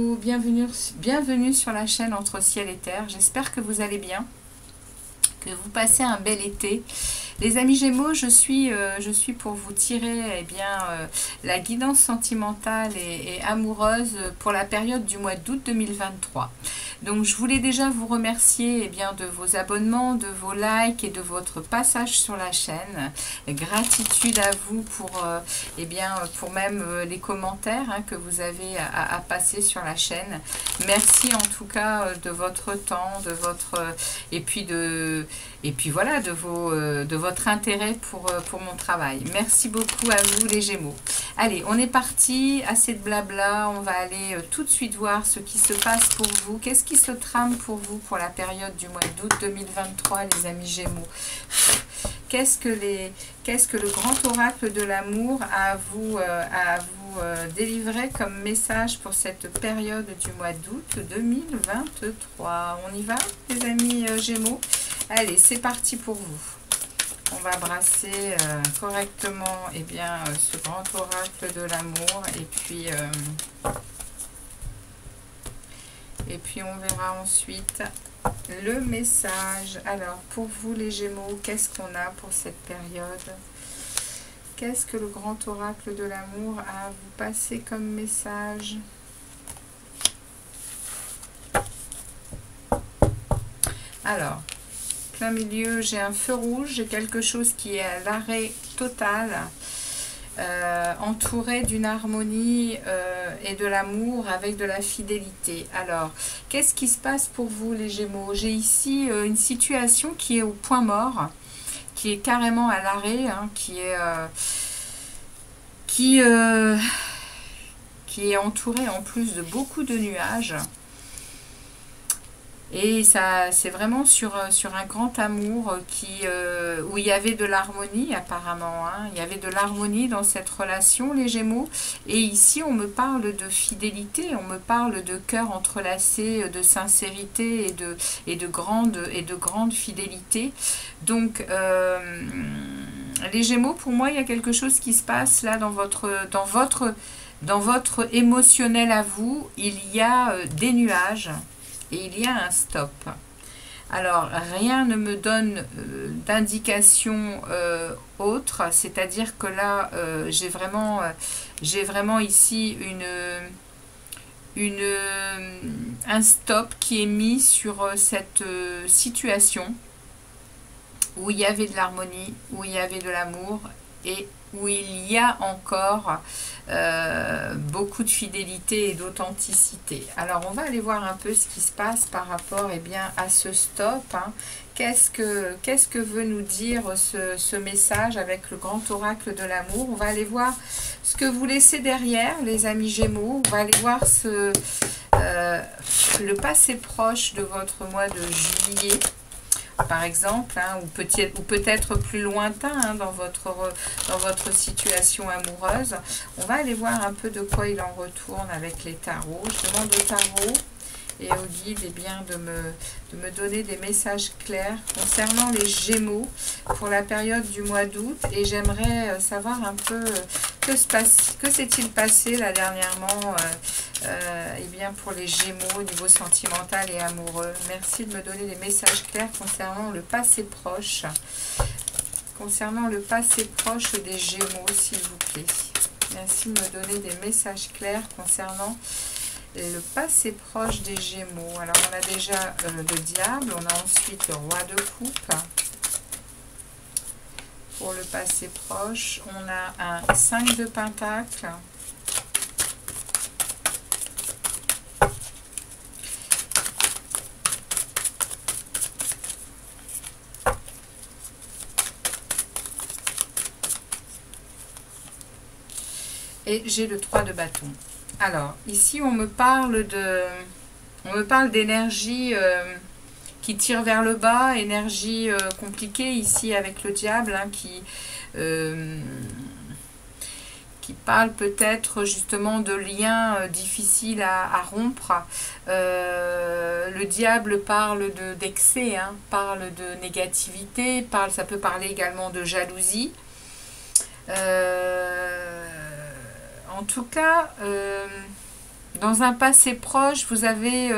Gémeaux, bienvenue sur la chaîne Entre Ciel et Terre. J'espère que vous allez bien, que vous passez un bel été. Les amis Gémeaux, je suis pour vous tirer la guidance sentimentale et amoureuse pour la période du mois d'août 2023. Donc je voulais déjà vous remercier de vos abonnements, de vos likes et de votre passage sur la chaîne. Gratitude à vous pour même les commentaires que vous avez à passer sur la chaîne. Merci en tout cas de votre temps, de votre intérêt pour mon travail. Merci beaucoup à vous les Gémeaux. Allez, on est parti, assez de blabla, on va aller tout de suite voir ce qui se passe pour vous. Qu'est-ce qui se trame pour vous pour la période du mois d'août 2023, les amis Gémeaux? Qu'est-ce que le grand oracle de l'amour a à vous délivrer comme message pour cette période du mois d'août 2023? On y va, les amis Gémeaux? Allez, c'est parti pour vous. On va brasser correctement ce grand oracle de l'amour et puis on verra ensuite le message. Alors pour vous les Gémeaux, qu'est-ce qu'on a pour cette période? Qu'est-ce que le grand oracle de l'amour a à vous passer comme message? Alors, plein milieu, j'ai un feu rouge, j'ai quelque chose qui est à l'arrêt total, entouré d'une harmonie et de l'amour avec de la fidélité. Alors, qu'est-ce qui se passe pour vous les Gémeaux? J'ai ici une situation qui est au point mort, qui est carrément à l'arrêt, qui est entourée en plus de beaucoup de nuages. Et ça, c'est vraiment sur un grand amour où il y avait de l'harmonie apparemment. Il y avait de l'harmonie dans cette relation, les Gémeaux. Et ici, on me parle de fidélité, on me parle de cœur entrelacé, de sincérité et de grande fidélité. Donc, les Gémeaux, pour moi, il y a quelque chose qui se passe là dans votre émotionnel à vous. Il y a des nuages. Et il y a un stop. Alors, rien ne me donne d'indication autre, c'est-à-dire que là, j'ai vraiment ici un stop qui est mis sur cette situation où il y avait de l'harmonie, où il y avait de l'amour et où il y a encore beaucoup de fidélité et d'authenticité. Alors, on va aller voir un peu ce qui se passe par rapport à ce stop. Qu'est-ce que veut nous dire ce message avec le grand oracle de l'amour? On va aller voir ce que vous laissez derrière, les amis Gémeaux. On va aller voir le passé proche de votre mois de juillet, par exemple, ou peut-être plus lointain dans votre situation amoureuse. On va aller voir un peu de quoi il en retourne avec les tarots. Je demande au tarot et au guide de me donner des messages clairs concernant les Gémeaux pour la période du mois d'août. Et j'aimerais savoir un peu que s'est-il passé là dernièrement pour les Gémeaux au niveau sentimental et amoureux. Merci de me donner des messages clairs concernant le passé proche. Concernant le passé proche des Gémeaux, s'il vous plaît. Merci de me donner des messages clairs concernant le passé proche des Gémeaux. Alors, on a déjà le diable, on a ensuite le roi de coupe. Pour le passé proche, on a un 5 de pentacle. Et j'ai le 3 de bâton. Alors, ici, on me parle d'énergie qui tire vers le bas, énergie compliquée ici avec le diable, qui parle peut-être justement de liens difficiles à rompre. Le diable parle d'excès, parle de négativité, ça peut parler également de jalousie. En tout cas, Dans un passé proche, vous avez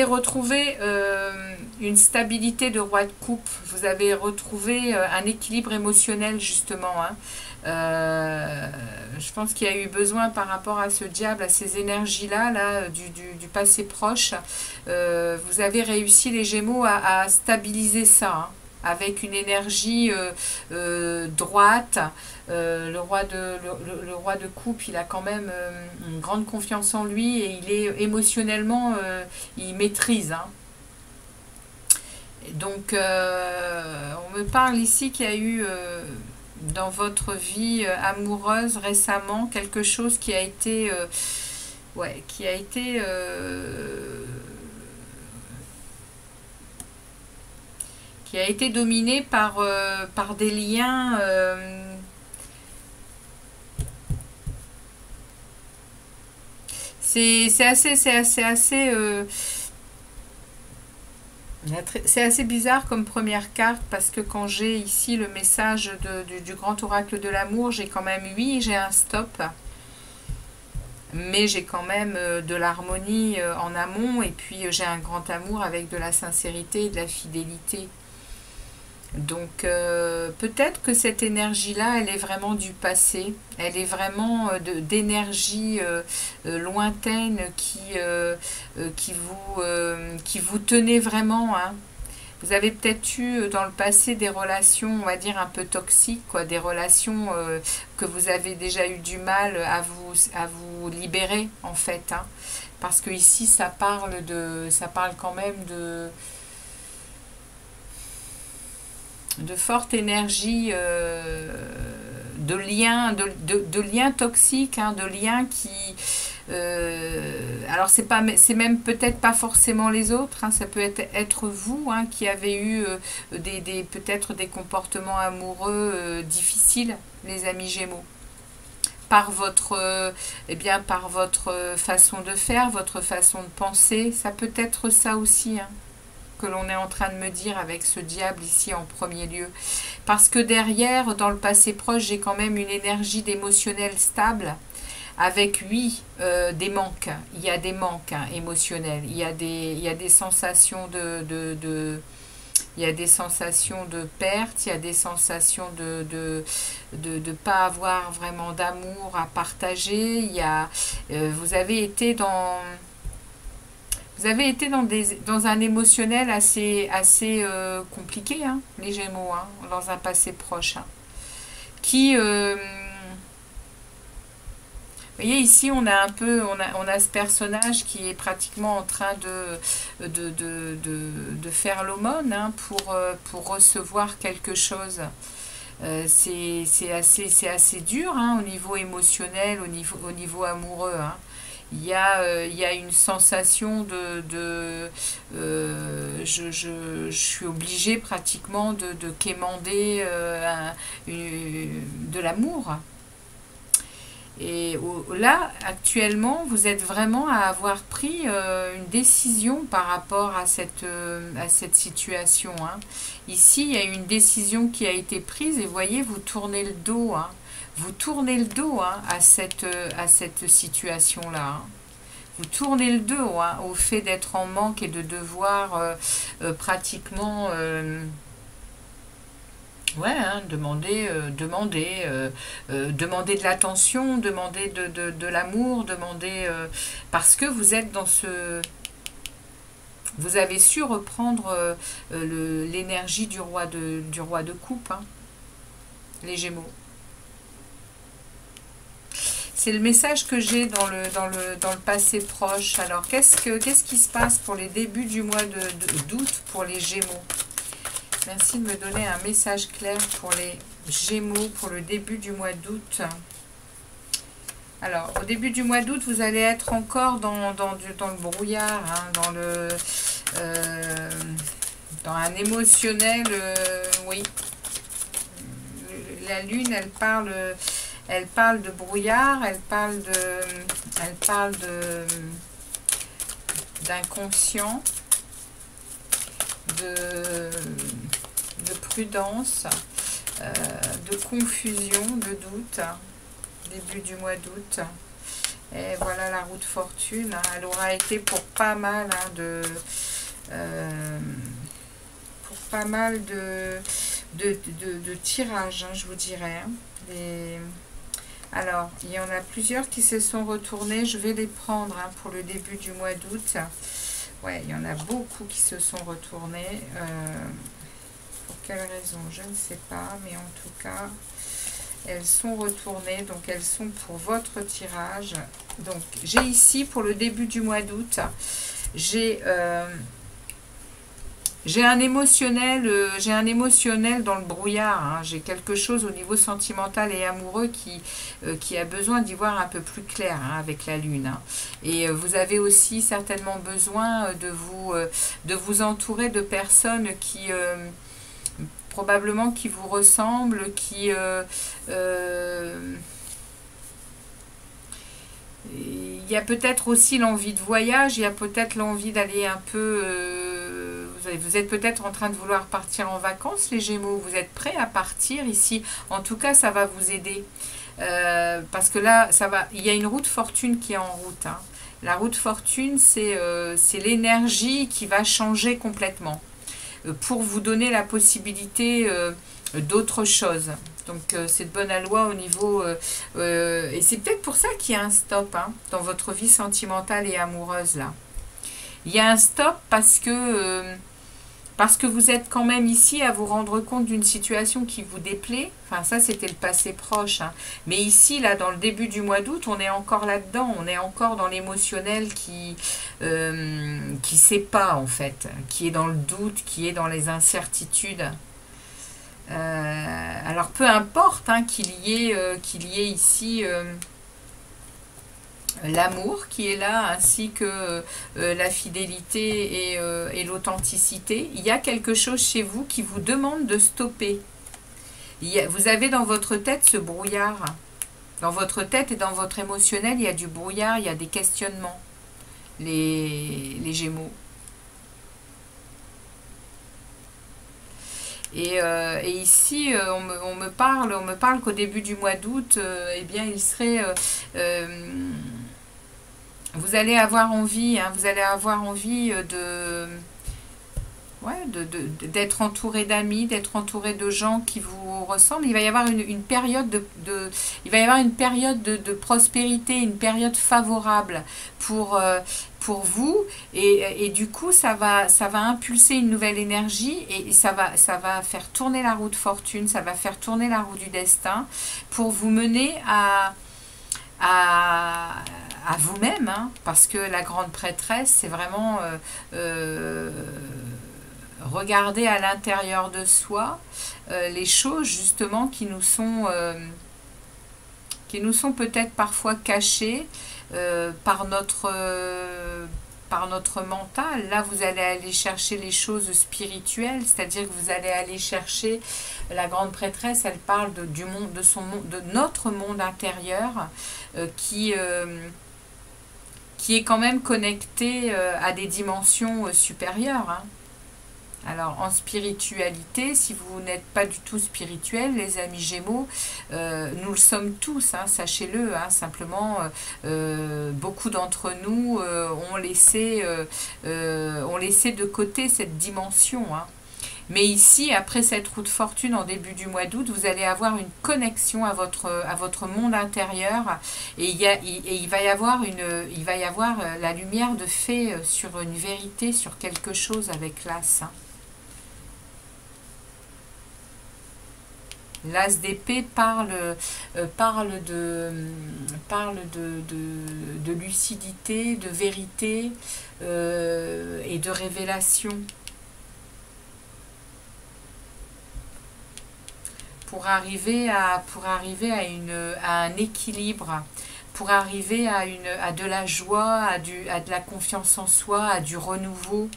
retrouvé une stabilité de roi de coupe. Vous avez retrouvé un équilibre émotionnel, justement. Hein. Je pense qu'il y a eu besoin par rapport à ce diable, à ces énergies-là, là, du passé proche. Vous avez réussi, les Gémeaux, à stabiliser ça. Hein, avec une énergie droite. Le roi de coupe, il a quand même une grande confiance en lui et il est émotionnellement, il maîtrise. Hein. Donc, on me parle ici qu'il y a eu dans votre vie amoureuse récemment quelque chose qui a été, qui a été dominé par des liens. C'est assez bizarre comme première carte parce que quand j'ai ici le message du grand oracle de l'amour, j'ai quand même, oui, j'ai un stop, mais j'ai quand même de l'harmonie en amont et puis j'ai un grand amour avec de la sincérité et de la fidélité. Donc peut-être que cette énergie-là, elle est vraiment du passé, elle est vraiment d'énergie lointaine qui vous tenait vraiment. Hein. Vous avez peut-être eu dans le passé des relations, on va dire, un peu toxiques, quoi, des relations que vous avez déjà eu du mal à vous libérer, en fait. Hein. Parce que ici, ça parle quand même de forte énergie de liens toxiques, hein, de liens qui alors c'est même peut-être pas forcément les autres, hein, ça peut être vous, hein, qui avez eu peut-être des comportements amoureux difficiles, les amis Gémeaux, par votre par votre façon de faire, votre façon de penser, ça peut être ça aussi, hein, que l'on est en train de me dire avec ce diable ici en premier lieu. Parce que derrière, dans le passé proche, j'ai quand même une énergie d'émotionnel stable, avec, oui, des manques. Il y a des manques, hein, émotionnels. Il y a des sensations il y a des sensations de perte, il y a des sensations de pas avoir vraiment d'amour à partager. Vous avez été dans un émotionnel assez compliqué, hein, les Gémeaux, hein, dans un passé proche. Hein, qui, vous voyez, ici, on a ce personnage qui est pratiquement en train de faire l'aumône, hein, pour recevoir quelque chose. C'est assez dur, hein, au niveau émotionnel, au niveau amoureux. Hein. Il y a une sensation je suis obligée pratiquement de quémander de l'amour. Et là, actuellement, vous êtes vraiment à avoir pris une décision par rapport à cette situation. Hein. Ici, il y a une décision qui a été prise et vous voyez, vous tournez le dos. Hein. Vous tournez le dos, hein, à cette situation-là. Hein. Vous tournez le dos, hein, au fait d'être en manque et de devoir pratiquement... ouais, hein, demander de l'attention, demander de l'amour, demander... parce que vous êtes dans ce... Vous avez su reprendre l'énergie du roi de coupe, hein, les Gémeaux. C'est le message que j'ai dans le passé proche. Alors, qu'est-ce qui se passe pour les débuts du mois d'août pour les Gémeaux? Merci de me donner un message clair pour les Gémeaux pour le début du mois d'août. Alors, au début du mois d'août, vous allez être encore dans le brouillard, hein, dans un émotionnel, oui. La lune, elle parle de brouillard, elle parle d'inconscient, de prudence, de confusion, de doute, début du mois d'août. Et voilà la roue de fortune. Hein. Elle aura été pour pas mal pour pas mal de tirages, hein, je vous dirais. Hein. Alors, il y en a plusieurs qui se sont retournés. Je vais les prendre hein, pour le début du mois d'août. Ouais, il y en a beaucoup qui se sont retournés. Pour quelle raison, je ne sais pas. Mais en tout cas, elles sont retournées. Donc, elles sont pour votre tirage. Donc, j'ai ici, pour le début du mois d'août, j'ai un émotionnel dans le brouillard. Hein. J'ai quelque chose au niveau sentimental et amoureux qui a besoin d'y voir un peu plus clair hein, avec la lune. Hein. Et vous avez aussi certainement besoin de vous entourer de personnes qui probablement qui vous ressemblent, il y a peut-être aussi l'envie de voyage, il y a peut-être l'envie d'aller un peu... vous êtes peut-être en train de vouloir partir en vacances, les Gémeaux. Vous êtes prêts à partir ici. En tout cas, ça va vous aider. Parce que là, il y a une roue de fortune qui est en route. Hein. La roue de fortune, c'est l'énergie qui va changer complètement. Pour vous donner la possibilité d'autre chose. Donc c'est de bonne aloi au niveau... et c'est peut-être pour ça qu'il y a un stop hein, dans votre vie sentimentale et amoureuse là. Il y a un stop parce que vous êtes quand même ici à vous rendre compte d'une situation qui vous déplaît. Enfin ça c'était le passé proche. Hein. Mais ici là dans le début du mois d'août on est encore là-dedans. On est encore dans l'émotionnel qui sait pas en fait. Qui est dans le doute, qui est dans les incertitudes. Alors peu importe hein, qu'il y ait ici l'amour qui est là ainsi que la fidélité et l'authenticité, il y a quelque chose chez vous qui vous demande de stopper. Vous avez dans votre tête ce brouillard. Dans votre tête et dans votre émotionnel, il y a du brouillard, il y a des questionnements. Les Gémeaux. Et ici, on me parle qu'au début du mois d'août, eh bien, il serait... vous allez avoir envie, hein, d'être entouré d'amis, d'être entouré de gens qui vous ressemblent. Il va y avoir une période de prospérité, une période favorable pour vous et du coup ça va impulser une nouvelle énergie et ça va faire tourner la roue de fortune, ça va faire tourner la roue du destin pour vous mener à vous-même, hein, parce que la grande prêtresse, c'est vraiment regarder à l'intérieur de soi les choses justement qui nous sont peut-être parfois cachées par notre mental. Là, vous allez aller chercher les choses spirituelles, c'est-à-dire que vous allez aller chercher la grande prêtresse, elle parle du monde, de notre monde intérieur qui est quand même connecté à des dimensions supérieures. Hein. Alors, en spiritualité, si vous n'êtes pas du tout spirituel, les amis Gémeaux, nous le sommes tous, hein, sachez-le. Hein, simplement, beaucoup d'entre nous ont laissé de côté cette dimension. Hein. Mais ici, après cette roue de fortune en début du mois d'août, vous allez avoir une connexion à votre monde intérieur et il va y avoir la lumière de fée sur une vérité, sur quelque chose avec l'as. Hein. L'as d'épée parle de lucidité, de vérité et de révélation. Pour arriver à un équilibre, pour arriver à de la joie, à de la confiance en soi, à du renouveau.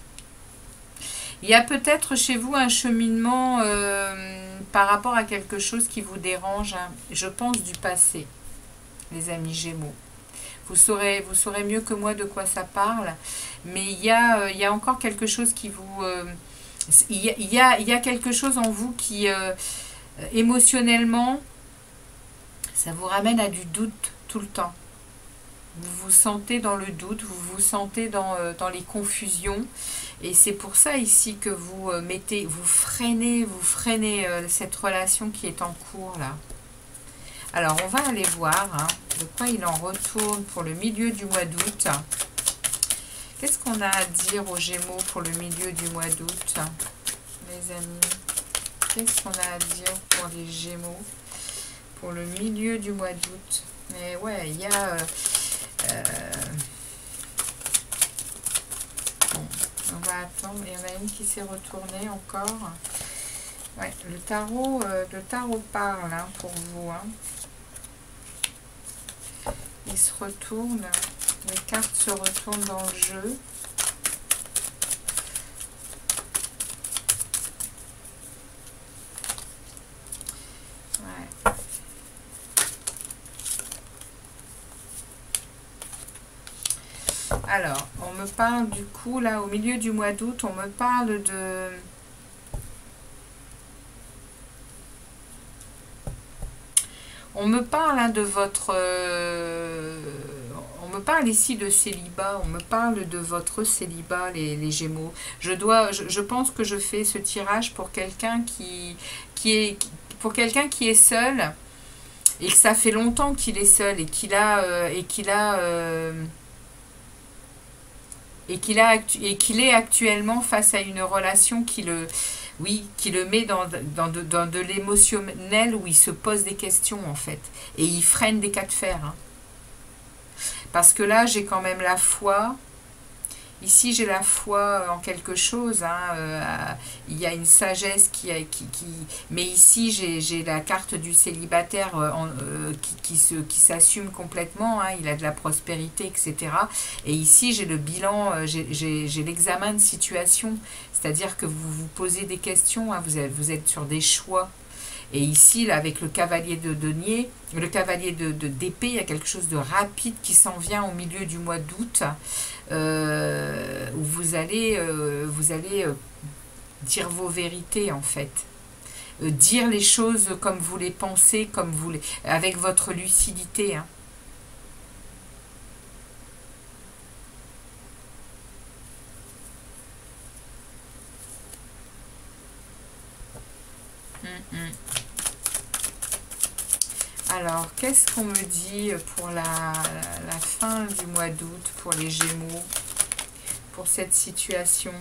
Il y a peut-être chez vous un cheminement par rapport à quelque chose qui vous dérange, hein, je pense du passé, les amis Gémeaux. Vous saurez mieux que moi de quoi ça parle, mais il y a encore quelque chose qui vous... il y a quelque chose en vous qui, émotionnellement, ça vous ramène à du doute tout le temps. Vous vous sentez dans le doute, vous vous sentez dans les confusions. Et c'est pour ça ici que vous vous freinez cette relation qui est en cours là. Alors, on va aller voir hein, de quoi il en retourne pour le milieu du mois d'août. Qu'est-ce qu'on a à dire aux Gémeaux pour le milieu du mois d'août, les amis? Qu'est-ce qu'on a à dire pour les Gémeaux pour le milieu du mois d'août? Mais ouais, il y a... bon, on va attendre. Il y en a une qui s'est retournée encore. Ouais, le tarot parle hein, pour vous. Hein. Il se retourne. Les cartes se retournent dans le jeu. Ouais. Alors, on me parle du coup, là, au milieu du mois d'août, on me parle de... On me parle hein, de votre... on me parle ici de célibat, on me parle de votre célibat, les Gémeaux. Je pense que je fais ce tirage pour quelqu'un qui est seul et que ça fait longtemps qu'il est seul et qu'il est actuellement face à une relation qui le met dans de l'émotionnel où il se pose des questions en fait. Et il freine des cas de fer. Hein. Parce que là, j'ai quand même la foi. Ici, j'ai la foi en quelque chose. Hein. Il y a une sagesse mais ici, j'ai la carte du célibataire qui s'assume complètement. Hein. Il a de la prospérité, etc. Et ici, j'ai le bilan, j'ai l'examen de situation. C'est-à-dire que vous vous posez des questions. Hein. Vous êtes sur des choix. Et ici, là, avec le cavalier de denier, le cavalier d'épée, il y a quelque chose de rapide qui s'en vient au milieu du mois d'août, où vous allez dire vos vérités, en fait. Dire les choses comme vous les pensez, avec votre lucidité. Hein. Alors, qu'est-ce qu'on me dit pour la fin du mois d'août, pour les Gémeaux, pour cette situation?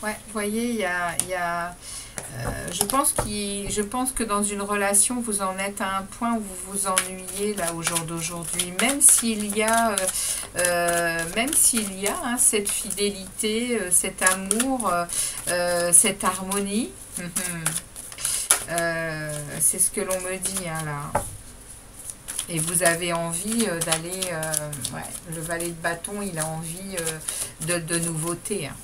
Ouais, vous voyez, il y a je pense que dans une relation, vous en êtes à un point où vous vous ennuyez là au jour d'aujourd'hui, même s'il y a hein, cette fidélité, cet amour, cette harmonie. C'est ce que l'on me dit hein, là. Et vous avez envie d'aller... le valet de bâton, il a envie de nouveautés. Hein.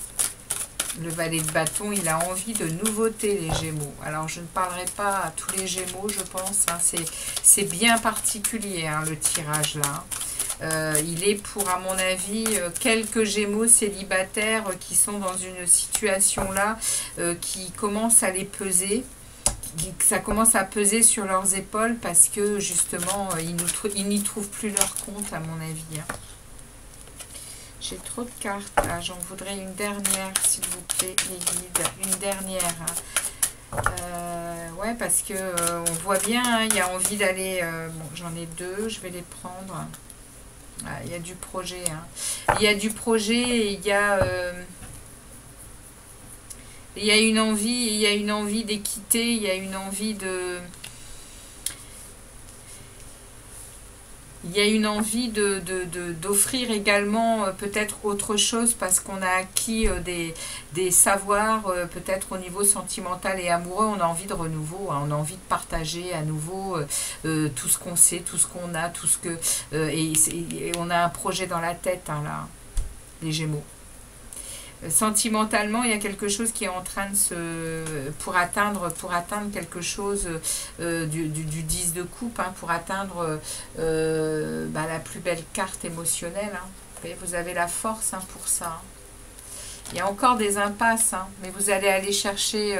Le valet de bâton, il a envie de nouveautés, les Gémeaux. Alors, je ne parlerai pas à tous les Gémeaux, je pense. Hein. C'est bien particulier, hein, le tirage, là. Il est pour, à mon avis, quelques Gémeaux célibataires qui sont dans une situation là, qui commence à les peser. Ça commence à peser sur leurs épaules parce que justement ils n'y trouvent plus leur compte à mon avis. Hein. J'ai trop de cartes là, j'en voudrais une dernière s'il vous plaît les guides, une dernière. Hein. Ouais parce que on voit bien, hein, il y a envie d'aller, bon j'en ai deux, je vais les prendre. Ah, il y a du projet, hein. Il y a du projet et il y a... il y a une envie d'équité, il y a une envie de... Il y a une envie d'offrir également peut-être autre chose parce qu'on a acquis des savoirs peut-être au niveau sentimental et amoureux. On a envie de renouveau, hein, on a envie de partager à nouveau tout ce qu'on sait, tout ce qu'on a, tout ce que... et on a un projet dans la tête, hein, là, les Gémeaux. Sentimentalement, il y a quelque chose qui est en train de se... Pour atteindre quelque chose du 10 de coupe, hein, pour atteindre la plus belle carte émotionnelle. Hein. Vous voyez, vous avez la force hein, pour ça. Hein. Il y a encore des impasses, hein, mais vous allez aller chercher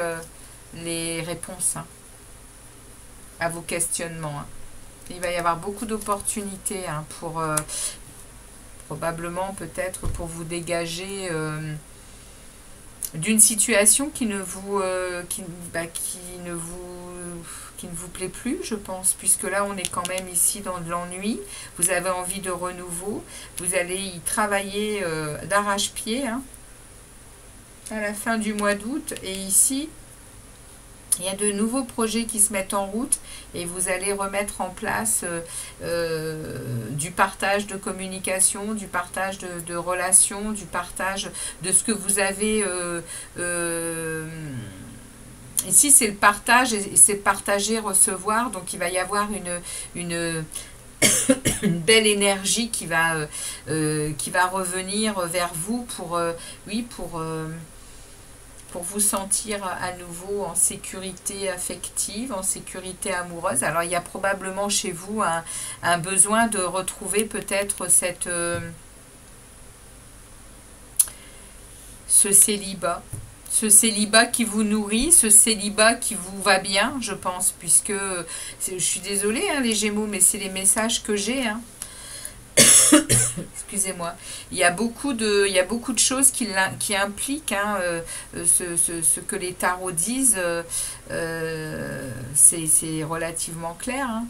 les réponses hein, à vos questionnements. Hein. Il va y avoir beaucoup d'opportunités hein, pour probablement peut-être pour vous dégager d'une situation qui ne vous qui ne vous plaît plus, je pense, puisque là on est quand même ici dans de l'ennui. Vous avez envie de renouveau, vous allez y travailler d'arrache-pied hein, à la fin du mois d'août, et ici il y a de nouveaux projets qui se mettent en route et vous allez remettre en place du partage de communication, du partage de relations, du partage de ce que vous avez. Ici, c'est le partage et c'est partager, recevoir. Donc, il va y avoir une belle énergie qui va revenir vers vous pour vous sentir à nouveau en sécurité affective, en sécurité amoureuse. Alors, il y a probablement chez vous un besoin de retrouver peut-être ce célibat. Ce célibat qui vous nourrit, ce célibat qui vous va bien, je pense, puisque, je suis désolée, hein, les Gémeaux, mais c'est les messages que j'ai, hein. Excusez-moi, il y a beaucoup de choses qui impliquent hein, ce que les tarots disent, c'est relativement clair hein,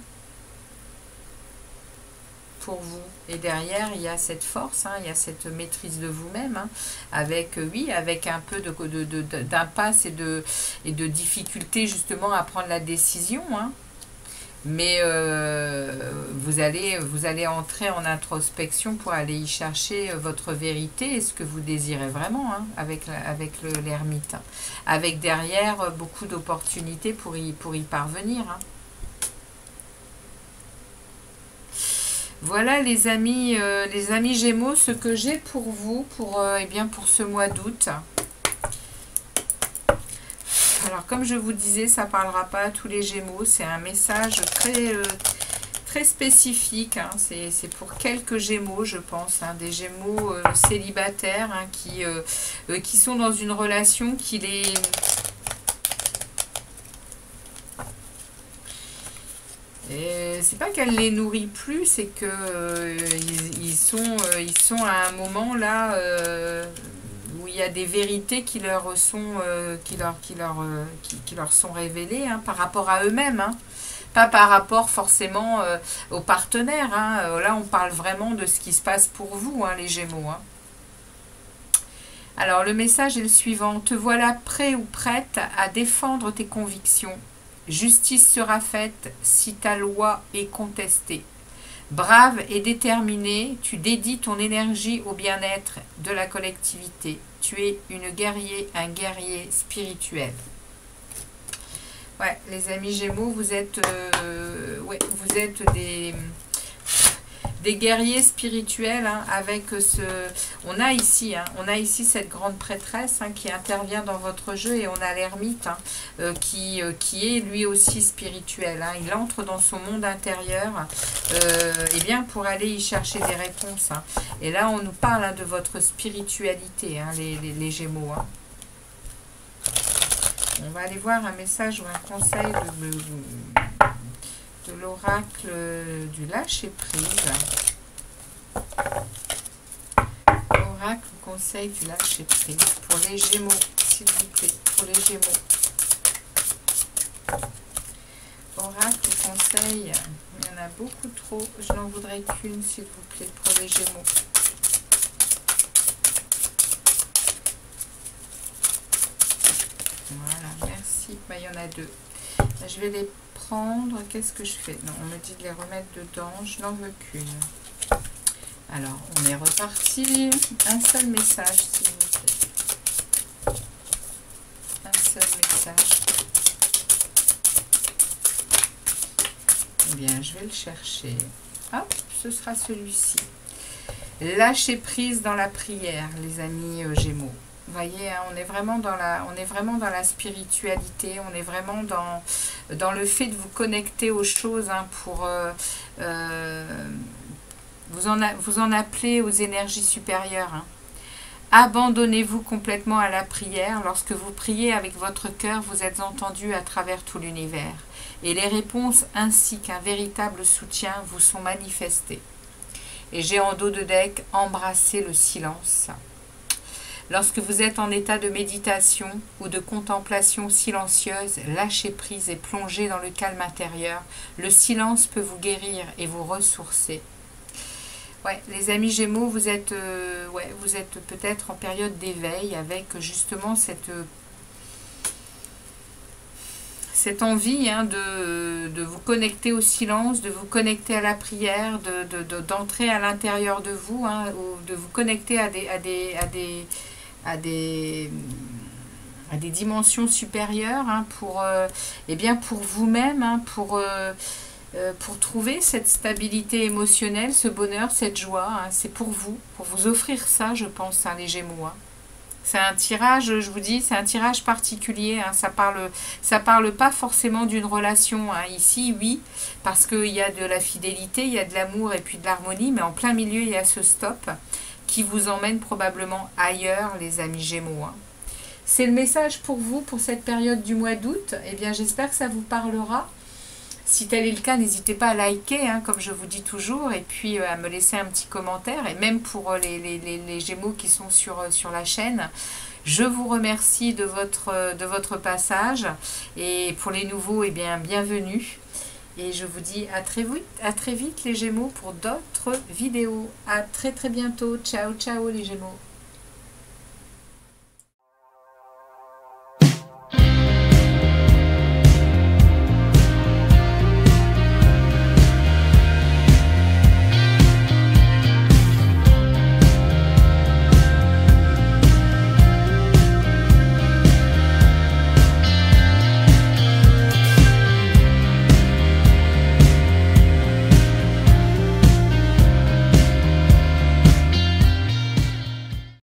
pour vous. Et derrière, il y a cette force, hein, il y a cette maîtrise de vous-même, hein, avec, oui, avec un peu d'impasse et de difficulté justement à prendre la décision, hein. Mais vous allez entrer en introspection pour aller y chercher votre vérité et ce que vous désirez vraiment hein, avec l'ermite. Avec derrière beaucoup d'opportunités pour y parvenir. Hein. Voilà les amis Gémeaux, ce que j'ai pour vous pour ce mois d'août. Alors, comme je vous disais, ça ne parlera pas à tous les Gémeaux. C'est un message très spécifique. Hein. C'est pour quelques Gémeaux, je pense. Hein. Des Gémeaux célibataires hein, qui sont dans une relation qui les... C'est pas qu'elle les nourrit plus, c'est que ils sont à un moment là... où il y a des vérités qui leur sont révélées hein, par rapport à eux-mêmes, hein. Pas par rapport forcément aux partenaires. Hein. Là, on parle vraiment de ce qui se passe pour vous, hein, les Gémeaux. Hein. Alors, le message est le suivant. Te voilà prêt ou prête à défendre tes convictions. Justice sera faite si ta loi est contestée. Brave et déterminé, tu dédies ton énergie au bien-être de la collectivité. Tu es un guerrier spirituel. Ouais, les amis Gémeaux, vous êtes des guerriers spirituels hein, avec on a ici cette grande prêtresse hein, qui intervient dans votre jeu, et on a l'ermite hein, qui est lui aussi spirituel. Hein. Il entre dans son monde intérieur pour aller y chercher des réponses. Hein. Et là, on nous parle hein, de votre spiritualité, hein, les Gémeaux. Hein. On va aller voir un message ou un conseil de l'oracle du lâcher-prise. Oracle conseil du lâcher-prise pour les Gémeaux, s'il vous plaît, pour les Gémeaux. Oracle conseil, il y en a beaucoup trop, je n'en voudrais qu'une, s'il vous plaît, pour les Gémeaux. Voilà, merci. Il y en a deux. Je vais les prendre. Qu'est-ce que je fais? Non, on me dit de les remettre dedans. Je n'en veux qu'une. Alors, on est reparti. Un seul message, s'il vous plaît. Un seul message. Eh bien, je vais le chercher. Hop, ce sera celui-ci. Lâcher prise dans la prière, les amis Gémeaux. Vous voyez, hein, on est vraiment dans la spiritualité, on est vraiment dans le fait de vous connecter aux choses hein, pour vous en appeler aux énergies supérieures. Hein. Abandonnez-vous complètement à la prière. Lorsque vous priez avec votre cœur, vous êtes entendu à travers tout l'univers. Et les réponses ainsi qu'un véritable soutien vous sont manifestées. Et j'ai en dos de deck embrassé le silence. Lorsque vous êtes en état de méditation ou de contemplation silencieuse, lâchez prise et plongez dans le calme intérieur. Le silence peut vous guérir et vous ressourcer. Ouais, les amis Gémeaux, vous êtes peut-être en période d'éveil avec justement cette envie de vous connecter au silence, de vous connecter à la prière, d'entrer à l'intérieur de vous, ou de vous connecter à des dimensions supérieures, pour vous-même, pour trouver cette stabilité émotionnelle, ce bonheur, cette joie. C'est pour vous offrir ça, je pense, les Gémeaux. C'est un tirage, je vous dis, c'est un tirage particulier. Ça parle pas forcément d'une relation. Ici, oui, parce qu'il y a de la fidélité, il y a de l'amour et puis de l'harmonie, mais en plein milieu, il y a ce stop qui vous emmène probablement ailleurs, les amis Gémeaux. C'est le message pour vous, pour cette période du mois d'août. Eh bien, j'espère que ça vous parlera. Si tel est le cas, n'hésitez pas à liker, comme je vous dis toujours, et puis à me laisser un petit commentaire, et même pour les Gémeaux qui sont sur la chaîne. Je vous remercie de votre passage, et pour les nouveaux, eh bien, bienvenue. Et je vous dis à très vite les Gémeaux pour d'autres vidéos. À très bientôt. Ciao, ciao les Gémeaux.